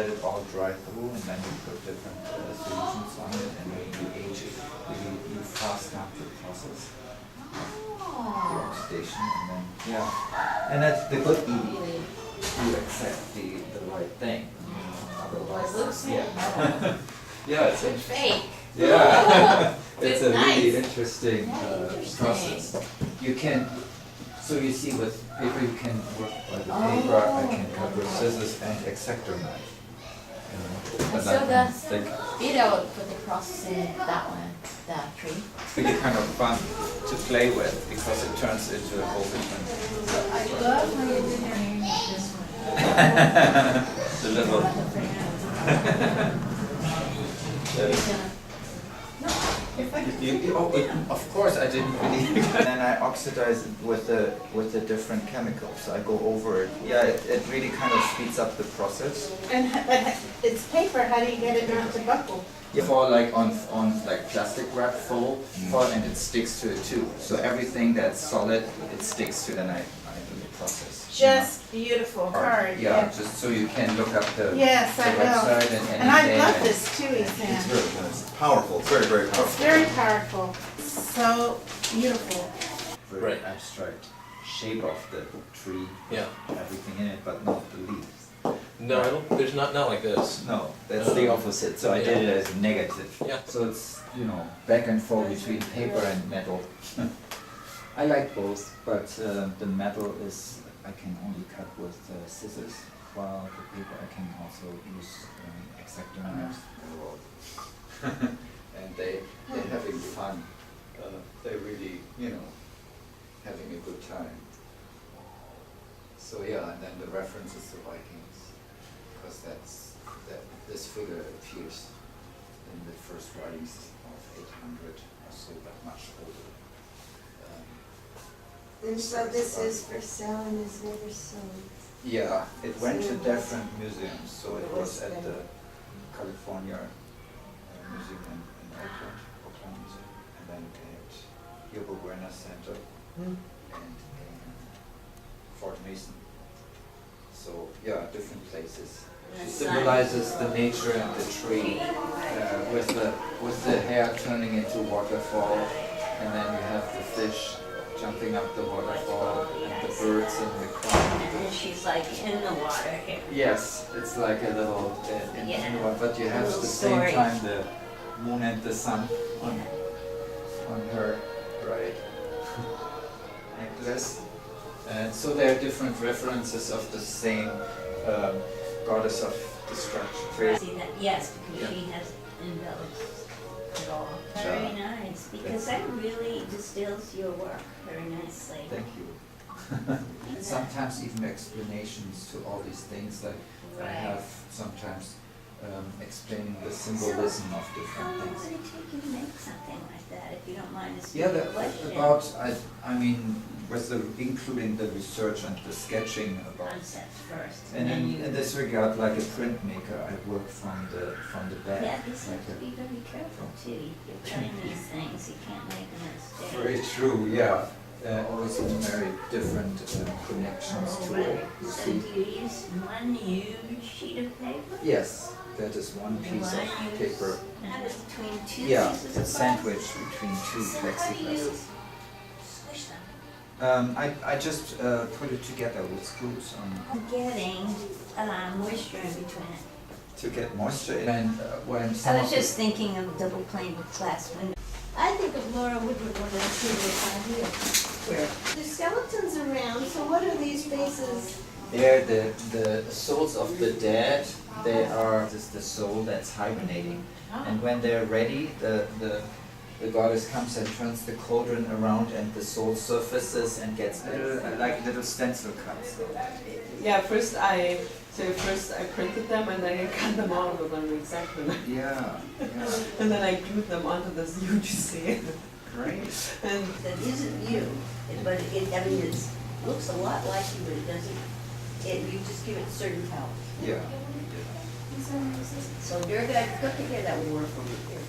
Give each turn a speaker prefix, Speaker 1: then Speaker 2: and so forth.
Speaker 1: Let it all dry through, and then you put different solutions on it, and then you age it. You fasten up the process of the oxidation, and then and that's the good thing. You accept the right thing. Otherwise,
Speaker 2: It looks
Speaker 1: yeah, it's
Speaker 2: fake.
Speaker 1: Yeah, it's
Speaker 2: It's
Speaker 1: a
Speaker 2: nice.
Speaker 1: really interesting
Speaker 2: Interesting.
Speaker 1: process. You can, so you see with paper you can work by the paper, I can cut with scissors and X-Acto knife. But
Speaker 2: So
Speaker 1: I can
Speaker 2: that's
Speaker 1: take
Speaker 2: video for the processing that one, that tree.
Speaker 1: really kind of fun to play with because it turns into a whole different.
Speaker 2: I love how you did your name with this one.
Speaker 1: The little. Of course, I didn't really. And then I oxidize it with the different chemicals. I go over it. Yeah, it really kind of speeds up the process.
Speaker 3: But it's paper, how do you get it not to buckle?
Speaker 1: You fall like on like plastic wrap fall and it sticks to it too. So everything that's solid, it sticks to the knife. I do the process.
Speaker 3: Just beautiful card.
Speaker 1: Yeah, just so you can look up the
Speaker 3: Yes, I will.
Speaker 1: website
Speaker 3: And I
Speaker 1: anything
Speaker 3: love
Speaker 1: and-
Speaker 3: this too,
Speaker 4: It's
Speaker 3: Ethan.
Speaker 4: very good. It's powerful. It's very, very
Speaker 3: It's
Speaker 4: powerful.
Speaker 3: very powerful. So beautiful.
Speaker 1: Very
Speaker 5: Right.
Speaker 1: abstract shape of the tree,
Speaker 5: Yeah.
Speaker 1: everything in it, but not the leaves.
Speaker 5: No, I don't, there's not like this.
Speaker 1: No, that's the opposite. So I did it as negative.
Speaker 5: Yeah.
Speaker 1: So it's, back and forth between paper and metal. I like both, but the metal is, I can only cut with scissors, while the paper I can also use X-Acto knives. And they're having fun. They're really, having a good time. So yeah, and then the reference is the Vikings, because this figure appears in the first writings of 800 or so, but much older.
Speaker 6: And so this is for sale and is never sold.
Speaker 1: Yeah, it went to different museums, so it was at the California Museum in Oakland Museum, and then at Yogo Werner Center, and in Fort Mason. So yeah, different places. She symbolizes the nature and the tree, with the hair turning into waterfall, and then you have the fish jumping up the waterfall, and the birds in the crown.
Speaker 2: And she's like in the water here.
Speaker 1: Yes, it's like a little in the water, but you have at
Speaker 2: little
Speaker 1: the same
Speaker 2: story.
Speaker 1: time the moon and the sun on her right necklace. And so there are different references of the same goddess of destruction.
Speaker 2: See that? Yes, because
Speaker 1: Yeah.
Speaker 2: she has embellished it all.
Speaker 1: Sure.
Speaker 2: Very nice, because that really distills your work very nicely.
Speaker 1: Thank you. And sometimes even explanations to all these things, like I
Speaker 2: Right.
Speaker 1: have sometimes explaining the symbolism of
Speaker 2: How
Speaker 1: different
Speaker 2: long
Speaker 1: things.
Speaker 2: would it take you to make something like that, if you don't mind us
Speaker 1: Yeah,
Speaker 2: being question?
Speaker 1: including the research and the sketching about.
Speaker 2: Concept first,
Speaker 1: And
Speaker 2: then
Speaker 1: in,
Speaker 2: you.
Speaker 1: in this regard, like a printmaker, I work from the back.
Speaker 2: Yeah, you have
Speaker 1: like
Speaker 2: to be very careful too. You're cutting these things, you can't make a mistake.
Speaker 1: Very true, yeah. Always very different connections to it. You
Speaker 2: So
Speaker 1: see?
Speaker 2: do you use one huge sheet of paper?
Speaker 1: Yes, that is one piece
Speaker 2: One
Speaker 1: of
Speaker 2: use-
Speaker 1: paper.
Speaker 2: That is between two
Speaker 1: Yeah,
Speaker 2: pieces of
Speaker 1: it's
Speaker 2: glass?
Speaker 1: sandwiched between two
Speaker 2: So how do you
Speaker 1: plexiglasses.
Speaker 2: squish them?
Speaker 1: I just put it together with screws on
Speaker 2: Getting moisture in between it.
Speaker 1: to get moisture in. And when
Speaker 2: I
Speaker 1: some
Speaker 2: was
Speaker 1: of the-
Speaker 2: just thinking of double pane with glass windows. I think of Laura Woodward when I see this out here. Where?
Speaker 3: The skeleton's around, so what are these faces?
Speaker 1: They're the souls of the dead. They are just the soul that's hibernating. And when they're ready, the goddess comes and turns the cauldron around, and the soul surfaces and gets little stencil cuts.
Speaker 7: Yeah, first I printed them and then I cut them out with an X-Acto knife.
Speaker 1: Yeah, yeah,
Speaker 7: And then I glued them onto this huge scale.
Speaker 1: great.
Speaker 7: And
Speaker 2: That isn't you, but it looks a lot like you, but it doesn't, you just give it certain colors.
Speaker 1: Yeah.
Speaker 2: So you're gonna put together that would work for me.